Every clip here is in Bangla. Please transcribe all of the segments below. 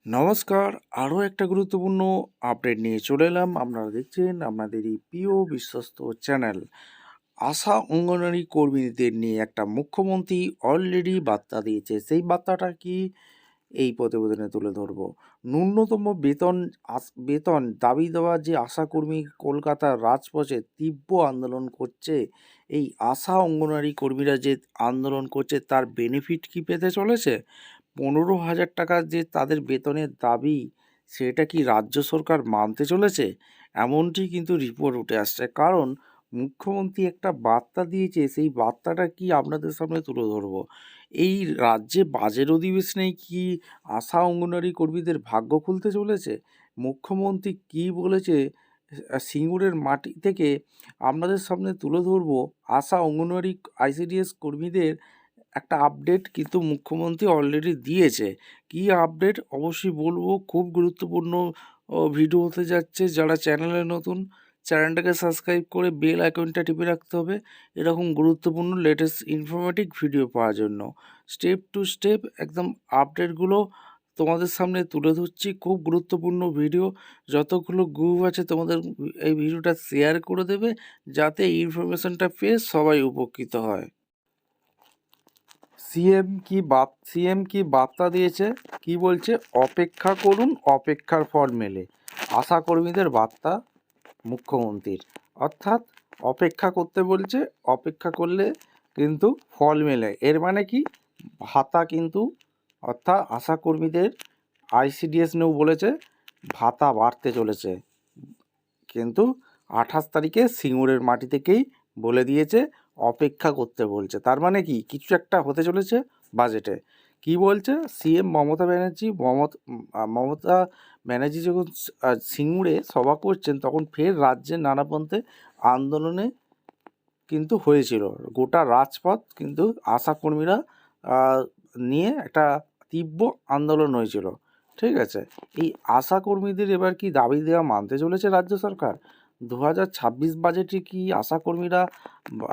নমস্কার, আরও একটা গুরুত্বপূর্ণ আপডেট নিয়ে চলে এলাম। আপনারা দেখছেন আপনাদের এই প্রিয় বিশ্বস্ত চ্যানেল। আশা অঙ্গনওয়াড়ি কর্মীদের নিয়ে একটা মুখ্যমন্ত্রী অলরেডি বার্তা দিয়েছে। সেই বার্তাটা কি এই প্রতিবেদনে তুলে ধরব। ন্যূনতম বেতন দাবি দেওয়া যে আশাকর্মী কলকাতার রাজপথে তীব্র আন্দোলন করছে, এই আশা অঙ্গনওয়াড়ি কর্মীরা যে আন্দোলন করছে তার বেনিফিট কি পেতে চলেছে? 15,000 টাকা যে তাদের বেতনের দাবি, সেটা কি রাজ্য সরকার মানতে চলেছে? এমনটি কিন্তু রিপোর্ট উঠে আসছে। কারণ মুখ্যমন্ত্রী একটা বার্তা দিয়েছে, সেই বার্তাটা কি আপনাদের সামনে তুলে ধরবো। এই রাজ্যে বাজেট অধিবেশনেই কি আশা অঙ্গনওয়াড়ি কর্মীদের ভাগ্য খুলতে চলেছে? মুখ্যমন্ত্রী কি বলেছে সিঙ্গুরের মাটি থেকে আপনাদের সামনে তুলে ধরবো। আশা অঙ্গনওয়াড়ি আইসিডিএস কর্মীদের একটা আপডেট কিন্তু মুখ্যমন্ত্রী অলরেডি দিয়েছে। কি আপডেট অবশ্যই বলবো। খুব গুরুত্বপূর্ণ ভিডিও হতে যাচ্ছে। যারা চ্যানেলে নতুন, চ্যানেলটাকে সাবস্ক্রাইব করে বেল আইকনটা টিপে রাখতে হবে এরকম গুরুত্বপূর্ণ লেটেস্ট ইনফরমেটিভ ভিডিও পাওয়ার জন্য। স্টেপ টু স্টেপ একদম আপডেটগুলো তোমাদের সামনে তুলে ধরছি। খুব গুরুত্বপূর্ণ ভিডিও। যতগুলো গ্রুপ আছে তোমাদের এই ভিডিওটা শেয়ার করে দেবে, যাতে এই ইনফরমেশনটা পেয়ে সবাই উপকৃত হয়। সিএম কি বার্তা দিয়েছে, কি বলছে? অপেক্ষা করুন, অপেক্ষার ফল মেলে। আশাকর্মীদের বার্তা মুখ্যমন্ত্রীর, অর্থাৎ অপেক্ষা করতে বলছে। অপেক্ষা করলে কিন্তু ফল মেলে। এর মানে কি? ভাতা কিন্তু, অর্থাৎ আশাকর্মীদের আইসিডিএস নিয়েও বলেছে ভাতা বাড়তে চলেছে। কিন্তু 28 তারিখে সিঙ্গুরের মাটি থেকেই বলে দিয়েছে অপেক্ষা করতে বলছে। তার মানে কি কিছু একটা হতে চলেছে বাজেটে। কি বলছে সিএম মমতা ব্যানার্জি যখন সিঙ্গুরে সভা করছেন, তখন ফের রাজ্যের নানা প্রান্তে আন্দোলনে কিন্তু হয়েছিল। গোটা রাজপথ কিন্তু আশাকর্মীরা নিয়ে একটা তীব্র আন্দোলন হয়েছিল। ঠিক আছে, এই আশাকর্মীদের এবার কি দাবি দেওয়া মানতে চলেছে রাজ্য সরকার? 2026 বাজেটে কি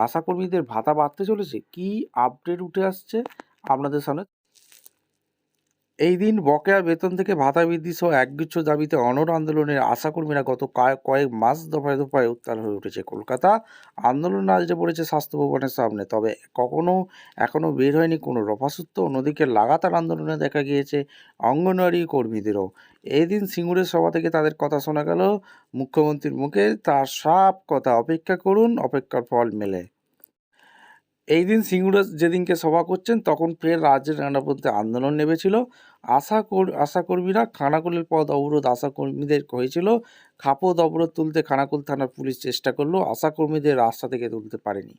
আশাকর্মীদের ভাতা বাড়তে চলেছে? কি আপডেট উঠে আসছে আপনাদের সামনে। এই দিন বকেয়া বেতন থেকে ভাতা বৃদ্ধি সহ একগুচ্ছ দাবিতে অনড় আন্দোলনের আশাকর্মীরা গত কয়েক মাস দফায় দফায় উত্তাল হয়ে উঠেছে। কলকাতা আন্দোলন আজকে পড়েছে স্বাস্থ্য ভবনের সামনে, তবে এখনও বের হয়নি কোনো রফাসূত্র। অন্যদিকে লাগাতার আন্দোলনে দেখা গিয়েছে অঙ্গনওয়াড়ি কর্মীদেরও। এই দিন সিঙ্গুরের সভা থেকে তাদের কথা শোনা গেল মুখ্যমন্ত্রীর মুখে। তার সব কথা অপেক্ষা করুন, অপেক্ষার ফল মেলে। এই দিন সিঙ্গুরে যেদিনকে সভা করছেন, তখন ফের রাজ্যের নানা প্রান্তে আন্দোলন নেমেছিল। আশাকর্মীরা খানাকুলের পথ অবরোধ আশাকর্মীদের হয়েছিল। খাপত অবরোধ তুলতে খানাকুল থানার পুলিশ চেষ্টা করলেও আশাকর্মীদের রাস্তা থেকে তুলতে পারেনি।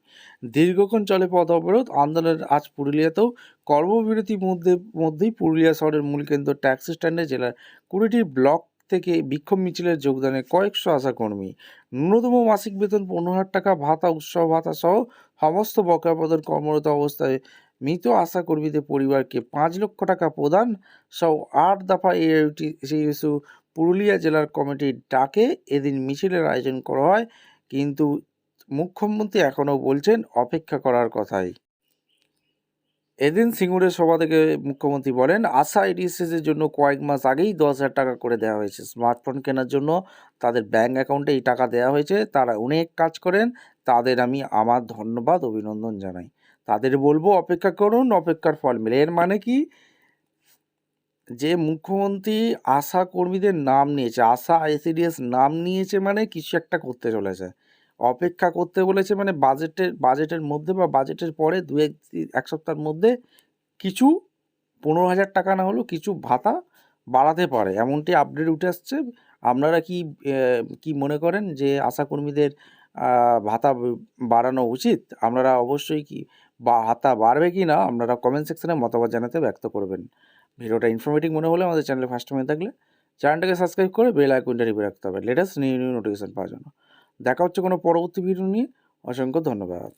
দীর্ঘক্ষণ চলে পথ অবরোধ আন্দোলনের। আজ পুরুলিয়াতেও কর্মবিরতির মধ্যেই পুরুলিয়া শহরের মূল কেন্দ্র ট্যাক্সি স্ট্যান্ডে জেলার 20টি ব্লক থেকে বিক্ষোভ মিছিলে যোগদানে কয়েকশো আশাকর্মী। ন্যূনতম মাসিক বেতন 15,000 টাকা, ভাতা, উৎসব ভাতা সহ সমস্ত বকেয়া বেতন, কর্মরত অবস্থায় মৃত আশাকর্মীদের পরিবারকে 5 লক্ষ টাকা প্রদান সহ 8 দফা এআইটিসিএসইউ পুরুলিয়া জেলার কমিটির ডাকে এদিন মিছিলের আয়োজন করা হয়। কিন্তু মুখ্যমন্ত্রী এখনও বলছেন অপেক্ষা করার কথাই। এদিন সিঙ্গুরের সভা থেকে মুখ্যমন্ত্রী বলেন, আশা আইডিএসের জন্য কয়েক মাস আগেই 10,000 টাকা করে দেওয়া হয়েছে। স্মার্টফোন কেনার জন্য তাদের ব্যাঙ্ক অ্যাকাউন্টে এই টাকা দেওয়া হয়েছে। তারা অনেক কাজ করেন, তাদের আমি আমার ধন্যবাদ অভিনন্দন জানাই। তাদের বলবো অপেক্ষা করুন, অপেক্ষার ফল মেলে। এর মানে কি? যে মুখ্যমন্ত্রী আশা কর্মীদের নাম নিয়েছে, আশা আইসিডিএস নাম নিয়েছে, মানে কিছু একটা করতে চলেছে। অপেক্ষা করতে বলেছে মানে বাজেটের মধ্যে বা বাজেটের পরে এক সপ্তাহের মধ্যে কিছু 15,000 টাকা না হলেও কিছু ভাতা বাড়াতে পারে, এমনটি আপডেট উঠে আসছে। আপনারা কি মনে করেন যে আশাকর্মীদের ভাতা বাড়ানো উচিত? আপনারা অবশ্যই কি ভাতা বাড়বে কি না আপনারা কমেন্ট সেকশনে মতামত জানাতে ব্যক্ত করবেন। ভিডিওটা ইনফরমেটিভ মনে হলে আমাদের চ্যানেলে ফার্স্ট টাইম থাকলে চ্যানেলটাকে সাবস্ক্রাইব করে বেল আইকনটা টিপে রাখতে হবে লেটেস্ট নিউ নোটিফিকেশন পাওয়ার জন্য। দেখা হচ্ছে কোনো পরবর্তী ভিডিও নিয়ে। অসংখ্য ধন্যবাদ।